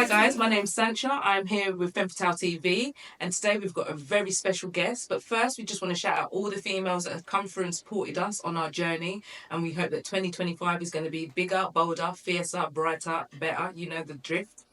Hi guys, my name's Sancha. I'm here with Femme Fatale TV, and today we've got a very special guest. But first, we just want to shout out all the females that have come through and supported us on our journey, and we hope that 2025 is going to be bigger, bolder, fiercer, brighter, better. You know the drift.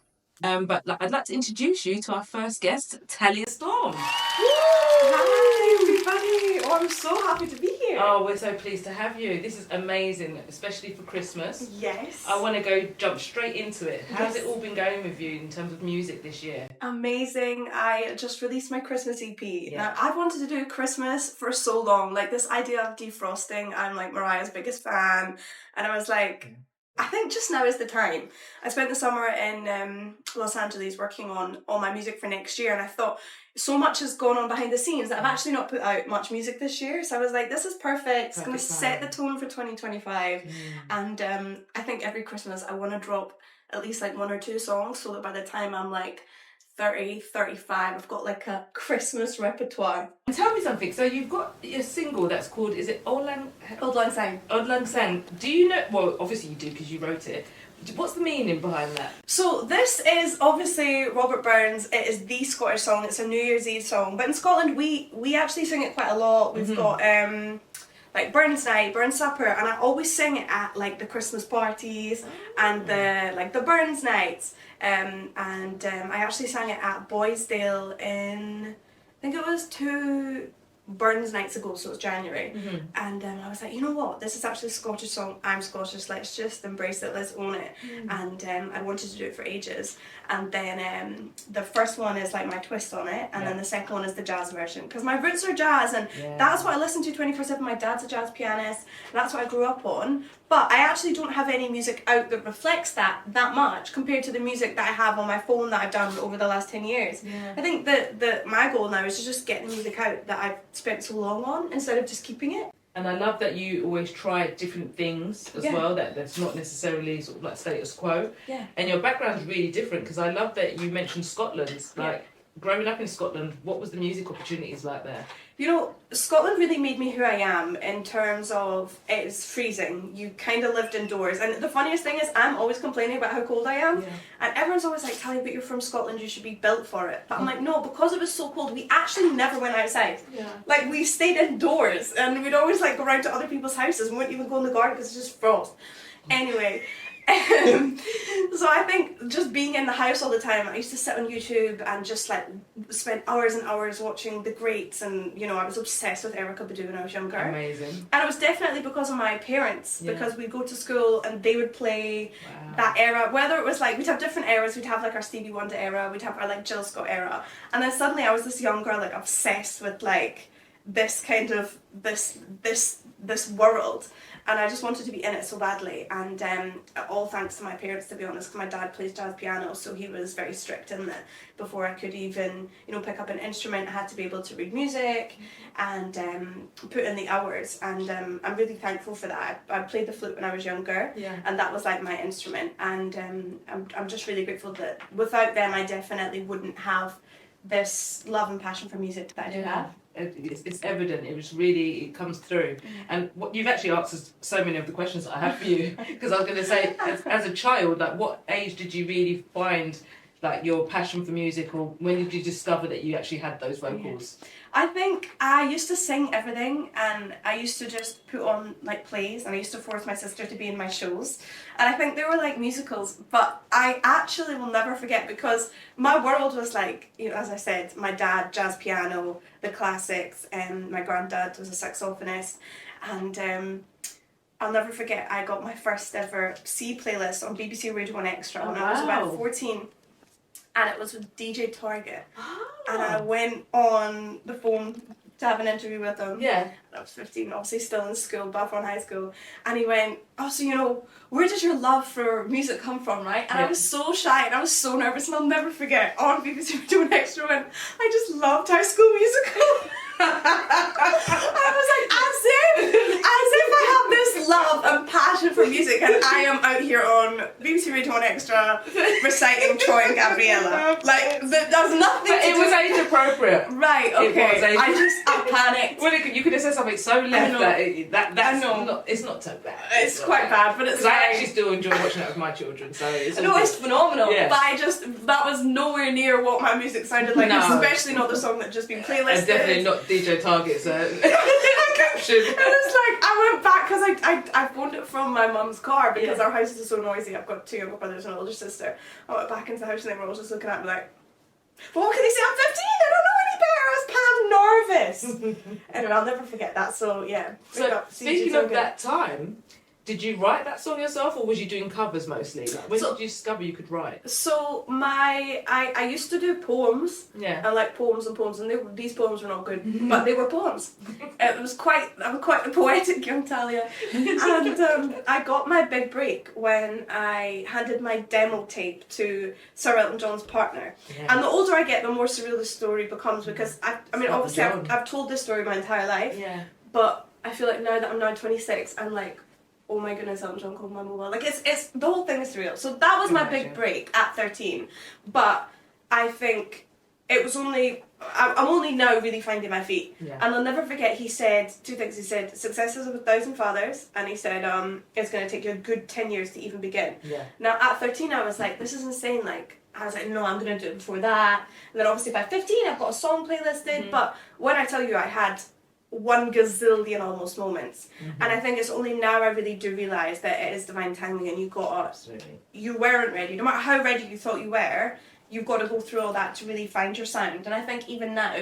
I'd like to introduce you to our first guest, Talia Storm. Hi everybody! Oh, I'm so happy to be here. Oh, we're so pleased to have you. This is amazing, especially for Christmas. Yes. I want to jump straight into it. How's it all been going with you in terms of music this year? Amazing. I just released my Christmas EP. Yeah. Now, I've wanted to do Christmas for so long. Like this idea of defrosting, I'm like Mariah's biggest fan. And I was like, I think just now is the time. I spent the summer in Los Angeles working on all my music for next year, and I thought so much has gone on behind the scenes that I've actually not put out much music this year. So I was like, this is perfect. It's going to set the tone for 2025. And I think every Christmas I want to drop at least like 1 or 2 songs so that by the time I'm like 30, 35, I've got like a Christmas repertoire. Tell me something. So you've got a single that's called, is it Auld Lang Syne? Auld Lang Syne. Do you know, well, obviously you do because you wrote it. What's the meaning behind that? So this is obviously Robert Burns. It is the Scottish song. It's a New Year's Eve song. But in Scotland, we actually sing it quite a lot. We've got like Burns Night, Burns Supper, and I always sing it at like the Christmas parties and the Burns Nights. I actually sang it at Boysdale in, I think it was 2 Burns nights ago, so it's January. And I was like, you know what, this is actually a Scottish song. I'm Scottish, let's just embrace it, let's own it. And I wanted to do it for ages. And then the first one is like my twist on it, and then the second one is the jazz version, because my roots are jazz, and that's what I listen to 24/7. My dad's a jazz pianist, and that's what I grew up on. But I actually don't have any music out that reflects that much compared to the music that I have on my phone that I've done over the last 10 years. I think that my goal now is to just get the music out that I've spent so long on instead of just keeping it. And I love that you always try different things as well, that's not necessarily sort of like status quo. And your background is really different, because I love that you mentioned Scotland. Like, growing up in Scotland, what was the music opportunities like there? You know, Scotland really made me who I am in terms of it's freezing. You kind of lived indoors. And the funniest thing is I'm always complaining about how cold I am. And everyone's always like, Talia, but you're from Scotland, you should be built for it. But I'm like, no, because it was so cold, we actually never went outside. Like, we stayed indoors, and we'd always like go around to other people's houses and wouldn't even go in the garden because it's just frost. Anyway. So I think just being in the house all the time, I used to sit on YouTube and just like spend hours and hours watching the greats, and you know, I was obsessed with Erykah Badu when I was younger. Amazing. And it was definitely because of my parents, because we'd go to school and they would play that era, whether it was like, we'd have different eras, we'd have like our Stevie Wonder era, we'd have our like Jill Scott era, and then suddenly I was this young girl like obsessed with like this kind of this world, and I just wanted to be in it so badly. And all thanks to my parents, to be honest, because my dad plays jazz piano, so he was very strict in that before I could even, you know, pick up an instrument, I had to be able to read music and put in the hours. And I'm really thankful for that. I played the flute when I was younger, and that was like my instrument. And I'm just really grateful that without them, I definitely wouldn't have this love and passion for music that I do have. It's evident. It comes through. And what you've actually answered so many of the questions that I have for you, because I was going to say, as a child, like, what age did you really find like your passion for music, or when did you discover that you actually had those vocals? I think I used to sing everything, and I used to just put on like plays, and I used to force my sister to be in my shows, and I think they were like musicals, but I actually will never forget, because my world was like, you know, as I said, my dad, jazz piano, the classics, and my granddad was a saxophonist, and I'll never forget, I got my first ever C playlist on BBC Radio 1 Extra when I was about 14. And it was with DJ Target. And I went on the phone to have an interview with him. And I was 15, obviously still in school, Buffon High School. And he went, oh, so you know, where did your love for music come from, right? And I was so shy and I was so nervous, and I'll never forget, on BBC Radio 1 Extra, when I just loved High School Musical. I was like, as if I have this love and passion for music, and I am out here on BBC Radio 1 Extra reciting Troy and Gabriella. Like, there's nothing But to it do. was age appropriate. Right, okay. It was I panicked. Well, you could have said something so left that's not, it's not so bad. It's quite bad, but it's because I actually still enjoy watching it with my children, so it's all no, good. it's phenomenal. Yeah. But that was nowhere near what my music sounded like, No. especially not the song that just been playlisted. And definitely not DJ Target's caption. It was like, I went back because I phoned it from my mum's car because our house is so noisy. I've got 2 younger brothers and an older sister. I went back into the house and they were all just looking at me like, well, what can they say? I'm 15, I don't know any better. I was pan nervous. Anyway, I'll never forget that, so yeah. So, speaking of that time, did you write that song yourself, or was you doing covers mostly? Like, when did you discover you could write? So I used to do poems. Yeah. I like poems, and these poems were not good, but they were poems. I was quite the poetic young Talia, and I got my big break when I handed my demo tape to Sir Elton John's partner. Yeah. And the older I get, the more surreal the story becomes, because I mean, obviously I've told this story my entire life. Yeah. But I feel like now that I'm now 26, I'm like, oh my goodness, Elton John called my mobile. Like, it's the whole thing is surreal. So that was my big break at 13. But I think it was only, I'm only now really finding my feet. Yeah. And I'll never forget, he said 2 things. He said, success is of 1,000 fathers. And he said, it's going to take you a good 10 years to even begin. Yeah. Now, at 13, I was like, this is insane. Like, I was like, no, I'm going to do it before that. And then obviously by 15, I've got a song playlisted. Mm-hmm. But when I tell you, I had 1 gazillion almost moments. Mm-hmm. And I think it's only now I really do realise that it is divine timing, and you weren't ready. No matter how ready you thought you were, you've got to go through all that to really find your sound. And I think even now,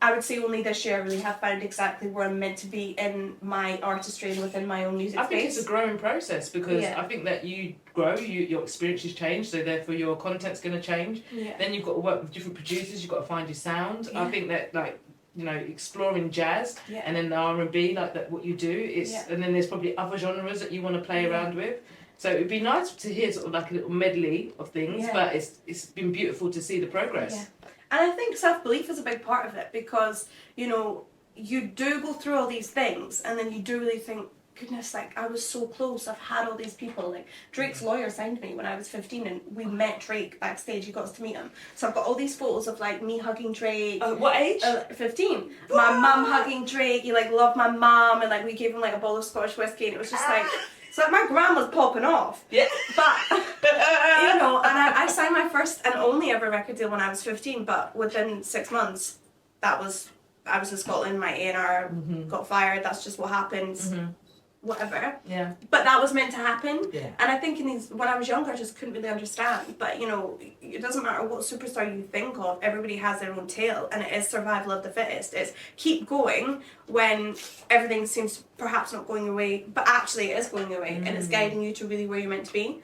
I would say only this year I really have found exactly where I'm meant to be in my artistry and within my own music space. I think it's a growing process, because I think that you grow, your experiences change, so therefore your content's going to change. Yeah. Then you've got to work with different producers, you've got to find your sound. Yeah. I think that, like, you know, exploring jazz and then the R&B, like that, what you do, and then there's probably other genres that you want to play around with. So it would be nice to hear sort of like a little medley of things, but it's been beautiful to see the progress. Yeah. And I think self-belief is a big part of it, because, you know, you do go through all these things and then you do really think, goodness, like, I was so close, I've had all these people. Like, Drake's lawyer signed me when I was 15 and we met Drake backstage. He got us to meet him. So I've got all these photos of, like, me hugging Drake. What age? 15. My mum hugging Drake. He, like, loved my mum, and, like, we gave him, like, a bottle of Scottish whiskey, and it was just, like... So like, my grandma's popping off. Yeah. But, you know, and I signed my first and only ever record deal when I was 15, but within 6 months, I was in Scotland, my A&R got fired, that's just what happens. Whatever. Yeah. But that was meant to happen. Yeah. And I think when I was younger, I just couldn't really understand. But, you know, it doesn't matter what superstar you think of, everybody has their own tale, and it is survival of the fittest. It's keep going when everything seems perhaps not going your way, but actually it is going your way, and it's guiding you to really where you're meant to be.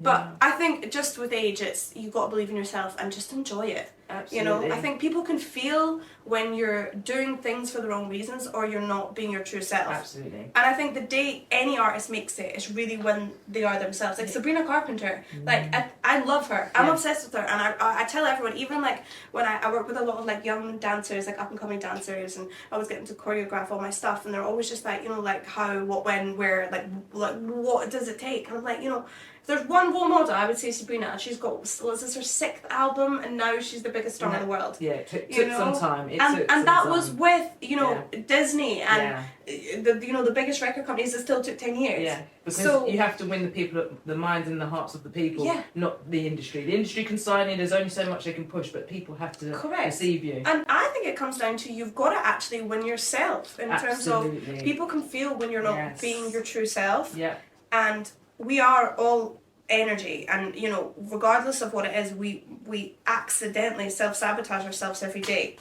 But I think just with age, it's you've got to believe in yourself and just enjoy it. Absolutely. You know, I think people can feel when you're doing things for the wrong reasons or you're not being your true self. Absolutely. And I think the day any artist makes it is really when they are themselves. Like Sabrina Carpenter, like I love her. I'm obsessed with her, and I tell everyone, even like when I work with a lot of like young dancers, like up and coming dancers, and I was getting to choreograph all my stuff, and they're always just like, you know, like how, what, when, where, like what does it take? And I'm like, you know, if there's one role model, I would say Sabrina. She's got, this is her 6th album, and now she's the biggest star in the world. Yeah, it took some time. And that was with, you know, Disney and the biggest record companies. It still took 10 years. Yeah, because you have to win the people, the minds and the hearts of the people, not the industry. The industry can sign in. There's only so much they can push, but people have to receive you. And I think it comes down to you've got to actually win yourself in terms of people can feel when you're not being your true self. Yeah, and we are all energy, and you know, regardless of what it is, we accidentally self-sabotage ourselves every day,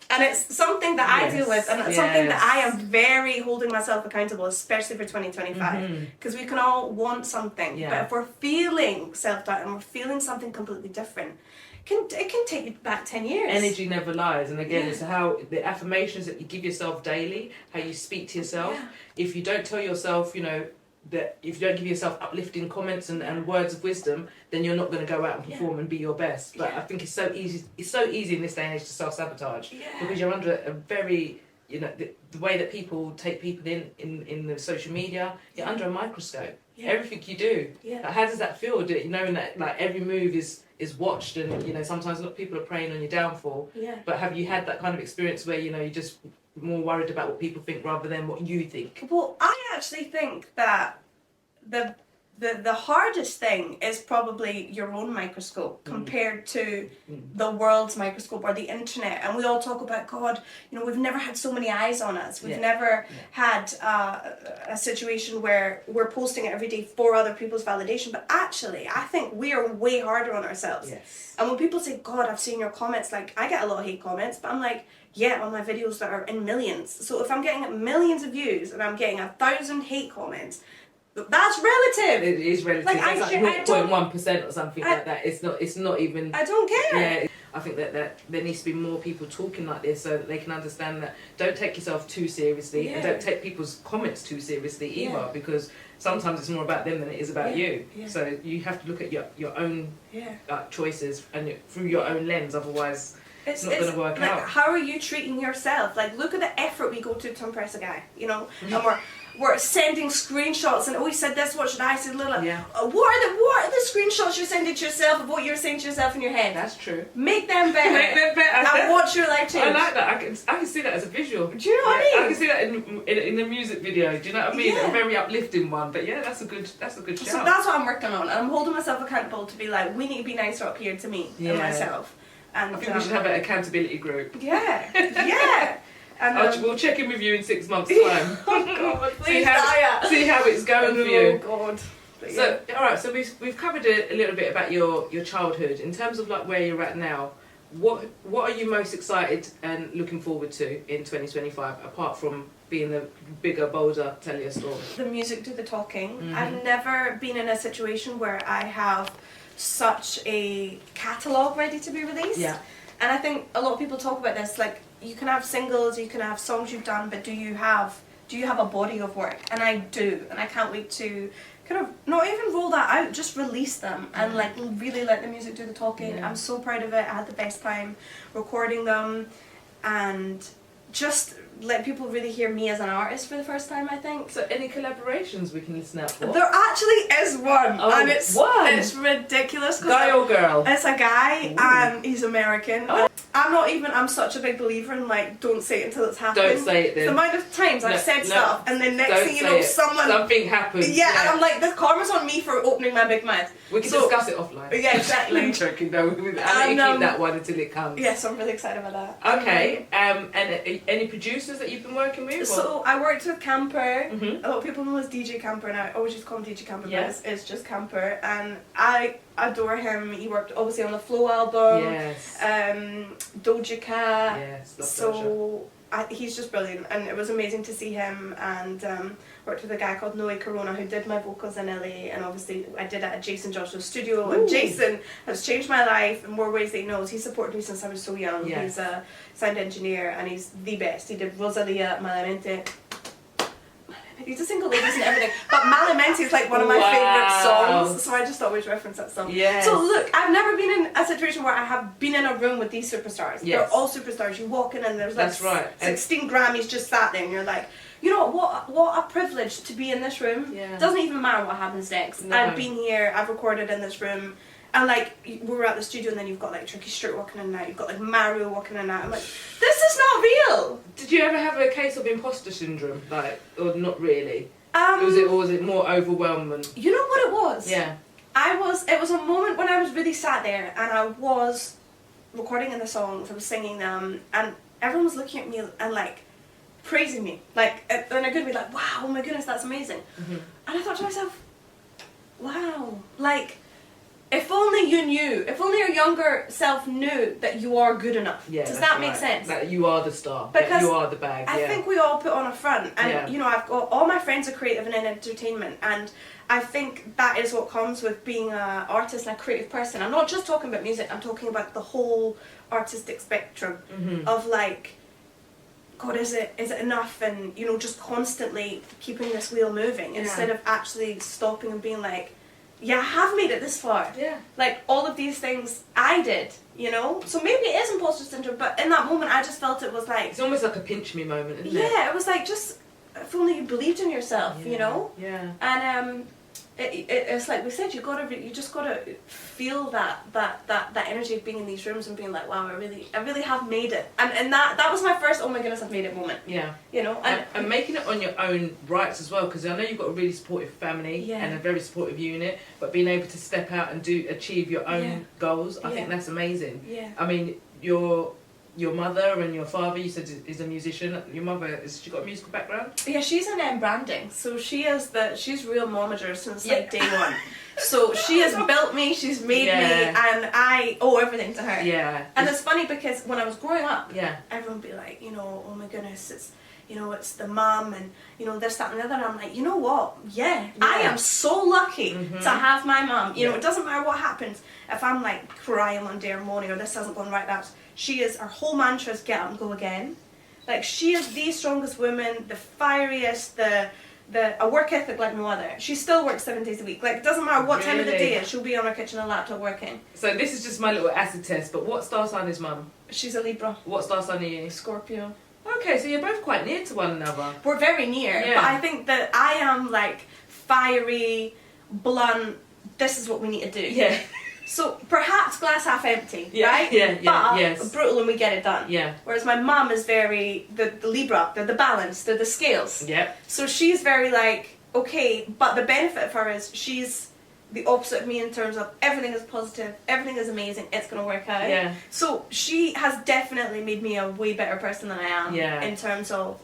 and it's something that I deal with, and it's something that I am very holding myself accountable, especially for 2025, because we can all want something, but if we're feeling self-doubt and we're feeling something completely different, it can take you back 10 years. Energy never lies, and again, it's how the affirmations that you give yourself daily, how you speak to yourself. If you don't tell yourself, you know, that if you don't give yourself uplifting comments and words of wisdom, then you're not going to go out and perform and be your best. But I think it's so easy in this day and age to self-sabotage, because you're under a very you know, the way that people take people in the social media, you're under a microscope. Yeah. Everything you do. Yeah. Like, how does that feel? Knowing that like every move is watched, and you know sometimes a lot of people are preying on your downfall. Yeah. But have you had that kind of experience where you know you're just more worried about what people think rather than what you think? Well, I actually think that the hardest thing is probably your own microscope compared to the world's microscope or the internet. And we all talk about, God, you know, we've never had so many eyes on us. We've never had a situation where we're posting it every day for other people's validation. But actually, I think we are way harder on ourselves. Yes. And when people say, God, I've seen your comments, like, I get a lot of hate comments, but I'm like, yeah, on my videos that are in millions. So if I'm getting millions of views and I'm getting 1,000 hate comments, that's relative. It is relative. Like, it's like 0.1% or something like that. It's not even. I don't care. Yeah, I think that there needs to be more people talking like this so that they can understand that don't take yourself too seriously and don't take people's comments too seriously either, because sometimes it's more about them than it is about you. Yeah. So you have to look at your own choices and through your own lens. Otherwise, it's not going to work out. How are you treating yourself? Like, look at the effort we go to impress a guy. You know, and we're sending screenshots and he said this, what should I say? What are the screenshots you're sending to yourself of what you're saying to yourself in your head? That's true. Make them better. And watch your life change. I like that. I can see that as a visual. Do you know what I mean? I can see that in the music video. Do you know what I mean? A very uplifting one. But yeah, that's a good shout. So that's what I'm working on. And I'm holding myself accountable to be like, we need to be nicer up here to me and myself. And I think we should have an accountability group. Yeah. Yeah. And we'll check in with you in 6 months' time. Oh God, please, see how it's going for you. Oh God. So all right, so we've covered a little bit about your childhood. In terms of like where you're at now, what are you most excited and looking forward to in 2025 apart from being the bigger, bolder Talia Storm? The music do the talking. I've never been in a situation where I have such a catalogue ready to be released. Yeah. And I think a lot of people talk about this, like, you can have singles, you can have songs you've done, but do you have a body of work? And I do, and I can't wait to kind of not even roll that out, just release them and like really let the music do the talking. I'm so proud of it. I had the best time recording them and just let people really hear me as an artist for the first time, I think. So any collaborations we can listen out for? There actually is one. Oh, and it's ridiculous. Guy or girl? It's a guy. And he's American. Oh. I'm such a big believer in like, don't say it until it's happened. Don't say it then. The amount of times I've said stuff and then next thing you know something happens. Yeah, and I'm like, the karma's on me for opening my big mouth. We can discuss it offline. Yeah, exactly. I'm joking though. I'll let you keep that one until it comes. Yes, I'm really excited about that. Okay, and any producers that you've been working with? So I worked with Camper. A lot of people know as DJ Camper and I always just call him DJ Camper, but it's just Camper, and I adore him. He worked obviously on the Flow album. Yes. Doja Cat. Yes, love so he's just brilliant, and it was amazing to see him. And worked with a guy called Noe Corona who did my vocals in LA, and obviously I did it at Jason Joshua's studio. And Jason has changed my life in more ways than he knows. He supported me since I was so young. Yes. He's a sound engineer and he's the best. He did Rosalia, Malamente. He's a single ladies and everything, but Malamente is like one of my favourite songs, so I just always reference that song. Yes. So look, I've never been in a situation where I have been in a room with these superstars. Yes. They're all superstars. You walk in and there's like 16 Grammys just sat there and you're like, you know what a privilege to be in this room. Yeah. Doesn't even matter what happens next. No. I've been here, I've recorded in this room, and like we were at the studio and then you've got like Tricky Stewart walking in and out, you've got like Mario walking in and out. I'm like, this is not real. Did you ever have a case of imposter syndrome, like, or not really? Was it more overwhelming? You know what it was? Yeah. It was a moment when I was really sat there and I was recording in the songs, I was singing them, and everyone was looking at me and like praising me, like in a good way, like, wow, oh my goodness, that's amazing. And I thought to myself, wow, like, if only you knew, if only your younger self knew that you are good enough. Yeah, does that make sense? That you are the star, because that you are the bag. I think we all put on a front, and you know, I've got all my friends are creative and in entertainment, and I think that is what comes with being an artist and a creative person. I'm not just talking about music, I'm talking about the whole artistic spectrum of like, God, is it enough? And you know, just constantly keeping this wheel moving instead of actually stopping and being like, yeah, I have made it this far. Yeah. Like, all of these things I did, you know? So maybe it is imposter syndrome, but in that moment I just felt it was like... It's almost like a pinch me moment, isn't it? Yeah, it was like, just, if only you believed in yourself, you know? Yeah. And it's like we said, you just gotta feel that energy of being in these rooms and being like, wow, I really have made it. And that was my first, oh my goodness, I've made it moment. Yeah. You know? And making it on your own rights as well, because I know you've got a really supportive family and a very supportive unit, but being able to step out and achieve your own goals, I think that's amazing. Yeah. I mean, your mother and your father, you said, is a musician. Your mother, she got a musical background? Yeah, she's in branding, so she's real momager since like day one. So she has built me, she's made me, and I owe everything to her. Yeah. And it's funny because when I was growing up, yeah, everyone would be like, you know, oh my goodness, it's, you know, it's the mum and, you know, this, that and the other. And I'm like, you know what? Yeah. I am so lucky to have my mum. You know, it doesn't matter what happens. If I'm like crying one day or moaning or this hasn't gone right, her whole mantra is get up and go again. Like, she is the strongest woman, the fieriest, a work ethic like no other. She still works 7 days a week. Like, it doesn't matter what time of the day it is, she'll be on her kitchen and laptop working. So this is just my little acid test, but what star sign is Mum? She's a Libra. What star sign are you? Scorpio. Okay, so you're both quite near to one another. We're very near, but I think that I am like fiery, blunt, this is what we need to do. Yeah. So perhaps glass half empty, right? But brutal and we get it done. Yeah. Whereas my mum is very, the Libra, they're the balance, they're the scales. Yeah. So she's very like, okay, but the benefit for her is she's the opposite of me in terms of everything is positive, everything is amazing, it's going to work out. Yeah. So she has definitely made me a way better person than I am in terms of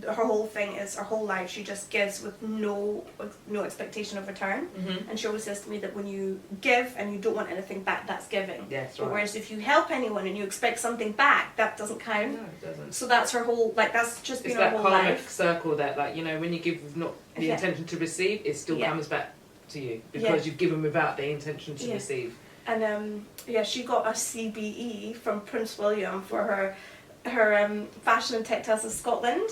her whole thing is her whole life she just gives with no expectation of return, and she always says to me that when you give and you don't want anything back, that's giving. Yes, right. Whereas if you help anyone and you expect something back, that doesn't count. No, it doesn't. So that's her whole, like, that's just been her whole life. It's that karmic circle that, like, you know, when you give with not the intention to receive, it still comes back to you because you've given without the intention to receive. And she got a CBE from Prince William for her fashion and textiles in Scotland.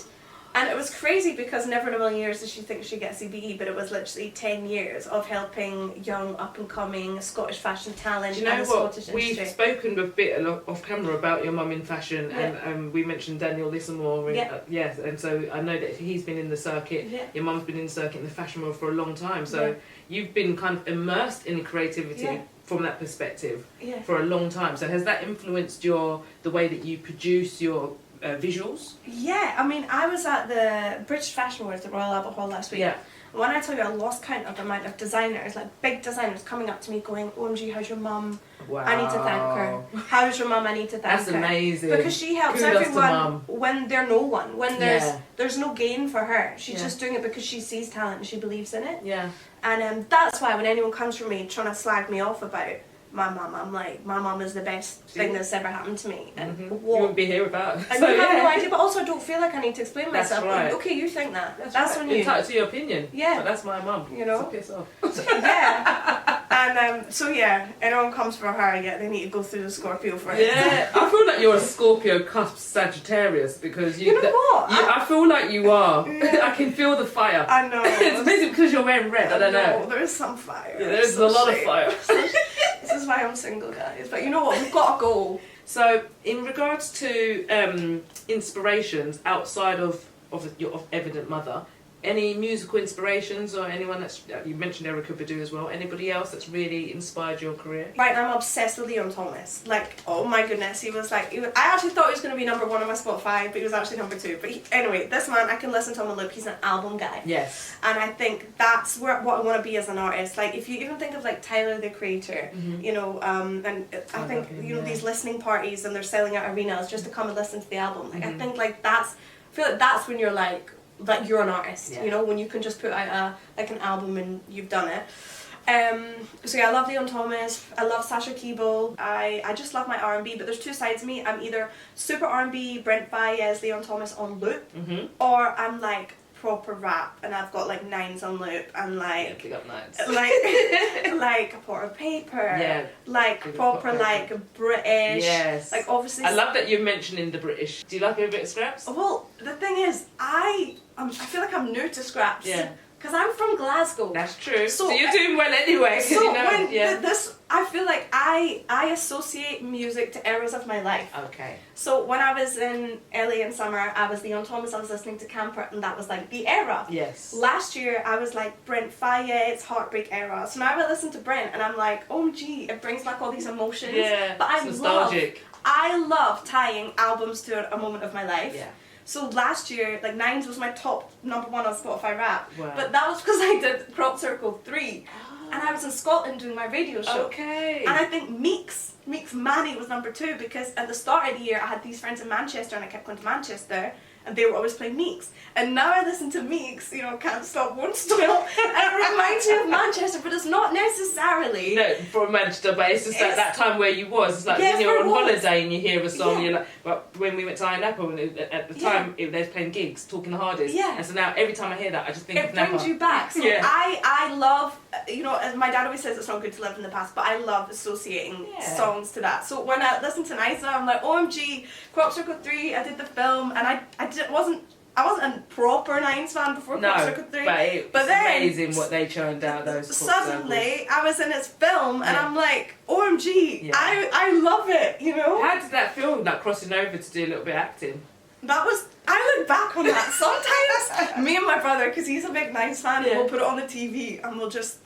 And it was crazy because never in a million years did she think she'd get a CBE, but it was literally 10 years of helping young, up-and-coming Scottish fashion talent. Do you know and what? Scottish We've industry. spoken a bit off camera about your mum in fashion, and we mentioned Daniel Lissamore. Yes, and so I know that he's been in the circuit. Yeah. Your mum's been in the circuit in the fashion world for a long time. So you've been kind of immersed in creativity from that perspective for a long time. So has that influenced the way that you produce your visuals? Yeah, I mean, I was at the British Fashion Awards at Royal Albert Hall last week. Yeah. When I tell you I lost count of the amount of designers, like big designers coming up to me going, OMG, how's your mum? Wow. I need to thank her. How's your mum? I need to thank her. That's amazing. Because she helps everyone when they're no one, when there's no gain for her. She's just doing it because she sees talent and she believes in it. Yeah. And that's why when anyone comes from me trying to slag me off about my mum, I'm like, my mum is the best thing that's ever happened to me. And you wouldn't be here without her. And you have no idea, but also I don't feel like I need to explain myself. Right. Like, okay, you think that. That's on you. Entitled to your opinion. Yeah. But that's my mum. You know? So piss off. And anyone comes for her, they need to go through the Scorpio for it. Yeah, I feel like you're a Scorpio cusp Sagittarius because you know what? I feel like you are. I can feel the fire. I know. It's maybe because you're wearing red. I don't know. There is some fire. Yeah, there's a lot of fire. This is why I'm single, guys. But you know what? We've got a goal. So, in regards to inspirations outside of your evident mother, any musical inspirations or anyone that's, you mentioned Erykah Badu as well, anybody else that's really inspired your career? Right, I'm obsessed with Leon Thomas. Like, oh my goodness, he was I actually thought he was going to be number 1 on my Spotify, but he was actually number 2. But anyway, this man, I can listen to him on loop, he's an album guy. Yes. And I think that's what I want to be as an artist. Like, if you even think of like Tyler, the Creator, you know, and I think, you know, these listening parties and they're selling out arenas just to come and listen to the album. Like, I think like I feel like that's when you're like you're an artist, you know, when you can just put out an album and you've done it. So I love Leon Thomas, I love Sasha Keeble, I just love my R&B, but there's two sides of me. I'm either super R&B, Brent Faiyaz, Leon Thomas on loop, or I'm like proper rap and I've got like nines on loop and like big up nines. like a pot of paper, like proper like British, like obviously. I love that you're mentioning the British. Do you like a bit of scraps? Well, the thing is, I feel like I'm new to scraps. Yeah. because I'm from Glasgow. That's true. So you're doing well anyway. So you know, when yeah. this, I feel like I associate music to eras of my life. Okay. So when I was in LA in summer, I was Leon Thomas, I was listening to Camper, and that was like the era. Yes. Last year, I was like Brent Faiyette's Heartbreak era. So now I listen to Brent, and I'm like, OMG, it brings back all these emotions. Yeah. But It's nostalgic. I love tying albums to a moment of my life. Yeah. So last year, like Nines was my top #1 on Spotify Rap. Wow. But that was because I did Crop Circle 3. And I was in Scotland doing my radio show. Okay. And I think Meek's Manny was #2 because at the start of the year I had these friends in Manchester and I kept going to Manchester and they were always playing Meek's. And now I listen to Meek's, you know, Can't Stop, Won't Stop, and it reminds me of Manchester, but it's not necessarily. No, from Manchester, but it's just like that time where you was. It's like Yes, when you're on where I was. holiday and you hear a song, Yeah. you're like, well, when we went to Iron Apple, at the time, they was playing gigs, talking the hardest. Yeah. And so now, every time I hear that, I just think It of Napa. brings you back. So Yeah. I love, you know, as my dad always says, it's not good to live in the past, but I love associating songs to that. So when I listen to Nice now, I'm like, OMG, Crop Circle 3, I did the film, and I wasn't a proper Nines fan before Crop Circle 3. But then amazing what they churned out those crop suddenly I was in its film and Yeah. I'm like, OMG, Yeah. I love it, you know? How did that feel, like crossing over to do a little bit of acting? That was, I look back on that sometimes. Me and my brother, because he's a big Nines fan, Yeah. we'll put it on the TV and we'll just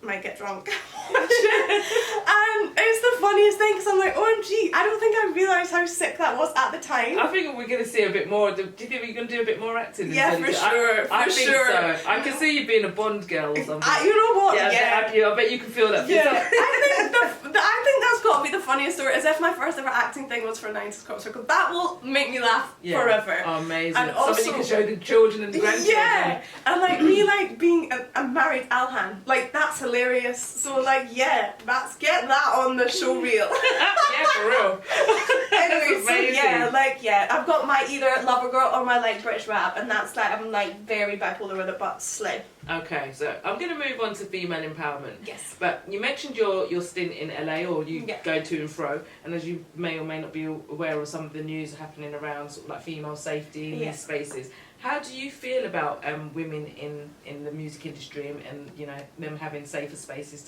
might get drunk. Watch it. And it's the funniest thing because I'm like, OMG, I don't think I realised how sick that was at the time. I think we're going to see a bit more. Do you think we're going to do a bit more acting? Yeah, for sure. I for think sure. so. I can see you being a Bond girl or something. You know what? Yeah. I bet you can feel that. Yeah, I think that's got to be the funniest story. As if my first ever acting thing was for Nines Crop Circle. That will make me laugh forever. Oh, amazing. And Something also, you can show the children and the grandchildren. Yeah, and like me, like being a married Alhan, like that's hilarious. So like, yeah, get that on the show reel. Yeah, for real. Anyway, so amazing. I've got my either Lover Girl or my like British rap, and that's like I'm like very bipolar with it, but slay. Okay, so I'm going to move on to female empowerment. Yes. But you mentioned your stint in LA, or you Yeah. go to and fro, and as you may or may not be aware of some of the news happening around sort of like female safety in these spaces. How do you feel about women in the music industry and you know them having safer spaces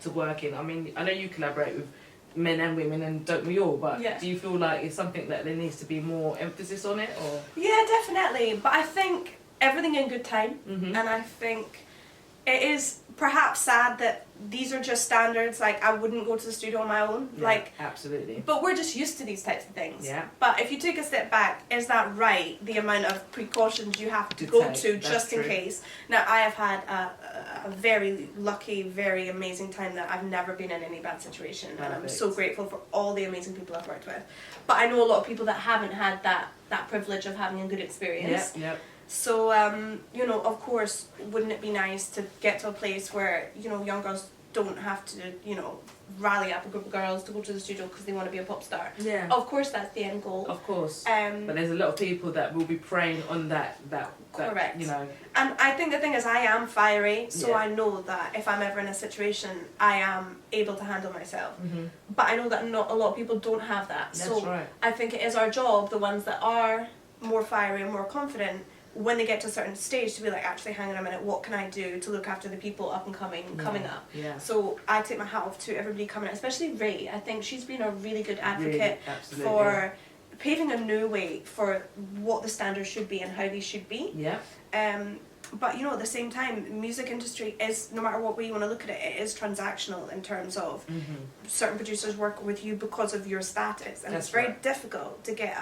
to work in? I mean, I know you collaborate with men and women, and don't we all? But do you feel like it's something that there needs to be more emphasis on it, or? Yeah, definitely. But I think everything in good time, Mm-hmm. and I think it is perhaps sad that these are just standards. Like I wouldn't go to the studio on my own. Yeah, like absolutely. But we're just used to these types of things. Yeah. But if you take a step back, is that right? The amount of precautions you have to go to just in case. Now I have had a very lucky, very amazing time that I've never been in any bad situation, and I'm so grateful for all the amazing people I've worked with. But I know a lot of people that haven't had that privilege of having a good experience. Yeah. So, you know, of course, wouldn't it be nice to get to a place where, you know, young girls don't have to, you know, rally up a group of girls to go to the studio because they want to be a pop star. Yeah. Of course, that's the end goal. Of course. But there's a lot of people that will be preying on that correct. You know. And I think the thing is I am fiery, so Yeah. I know that if I'm ever in a situation, I am able to handle myself. Mm-hmm. But I know that not a lot of people don't have that. That's So right. I think it is our job, the ones that are more fiery and more confident, when they get to a certain stage, to be like, actually, hang on a minute, what can I do to look after the people up and coming up? Yeah. So I take my hat off to everybody coming out, especially Ray. I think she's been a really good advocate Absolutely. for paving a new way for what the standards should be and how they should be. Yeah. But you know, at the same time, music industry is, no matter what way you want to look at it, it is transactional in terms of certain producers work with you because of your status, and That's it's very right. difficult to get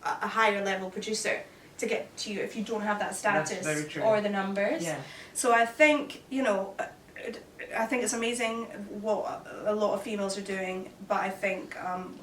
a higher level producer to get to you if you don't have that That's status very true. or the numbers. Yeah. So I think, you know, I think it's amazing what a lot of females are doing, but I think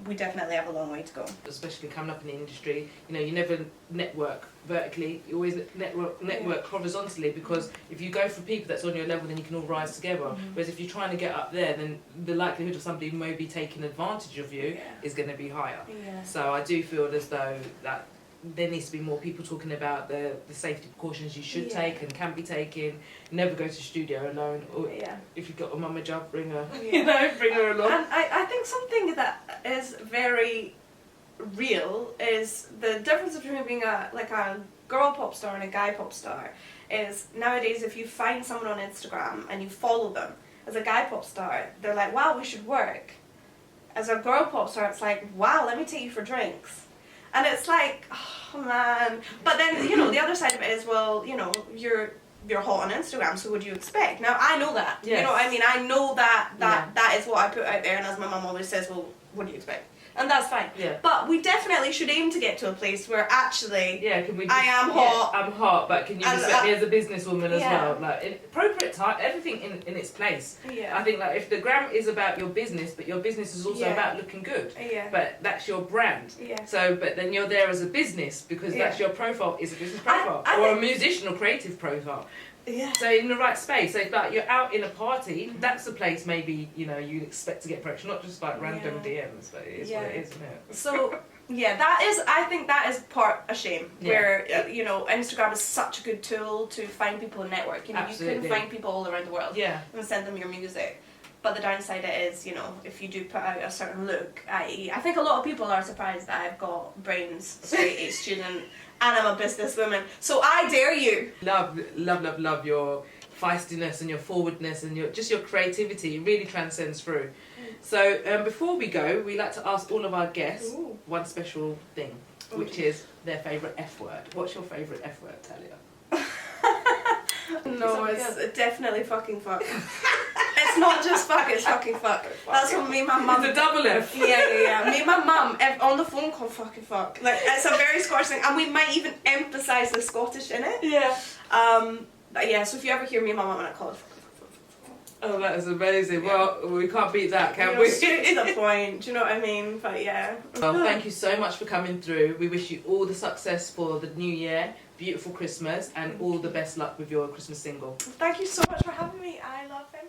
we definitely have a long way to go. Especially coming up in the industry, you know, you never network vertically, you always network horizontally, because if you go for people that's on your level, then you can all rise together. Whereas if you're trying to get up there, then the likelihood of somebody maybe taking advantage of you is going to be higher. Yeah. So I do feel as though that there needs to be more people talking about the safety precautions you should take and can be taken. Never go to studio alone, or if you've got a mama job, bring her, you know, bring her along. And I think something that is very real is the difference between being a girl pop star and a guy pop star is nowadays if you find someone on Instagram and you follow them, as a guy pop star, they're like, wow, we should work. As a girl pop star, it's like, wow, let me take you for drinks. And it's like, oh man. But then, you know, the other side of it is, well, you know, you're hot on Instagram, so what do you expect? Now, I know that. Yes. You know what I mean? I know that Yeah. that is what I put out there, and as my mum always says, well, what do you expect? And that's fine. Yeah. But we definitely should aim to get to a place where actually can we just, I am hot. I'm hot, but can you And, respect me as a businesswoman as yeah. well? Like, in appropriate time, everything in its place. Yeah. I think, like, if the gram is about your business, but your business is also Yeah. about looking good. Yeah. But that's your brand. Yeah. So, but then you're there as a business because that's Yeah. your profile is a business profile I or a think- musician or creative profile. Yeah. So in the right space, so like you're out in a party, that's the place maybe, you know, you expect to get approached, not just like random Yeah. DMs, but it is Yeah. what it is, isn't it? So yeah, that is. I think that is part a shame. Yeah. Where you know, Instagram is such a good tool to find people and network. You know, Absolutely. you can find people all around the world Yeah. and send them your music. But the downside it is, you know, if you do put out a certain look, i.e., I think a lot of people are surprised that I've got brains, straight A student, and I'm a businesswoman. So I dare you. Love your feistiness and your forwardness and your creativity. It really transcends through. So before we go, we like to ask all of our guests Ooh. one special thing, which is their favourite F word. What's your favourite F word, Talia? No, it's definitely fucking fuck. It's not just fuck, it's fucking fuck. That's what me and my mum. It's a double F. Yeah. Me and my mum on the phone call fucking fuck. Like it's a very Scottish thing, and we might even emphasise the Scottish in it. Yeah. But yeah, so if you ever hear me and my mum and I call it fuck. Oh, that is amazing. Well, we can't beat that, can You know, we? straight to the point. Do you know what I mean? But yeah. Well, thank you so much for coming through. We wish you all the success for the new year, beautiful Christmas, and all the best luck with your Christmas single. Thank you so much for having me. I love them.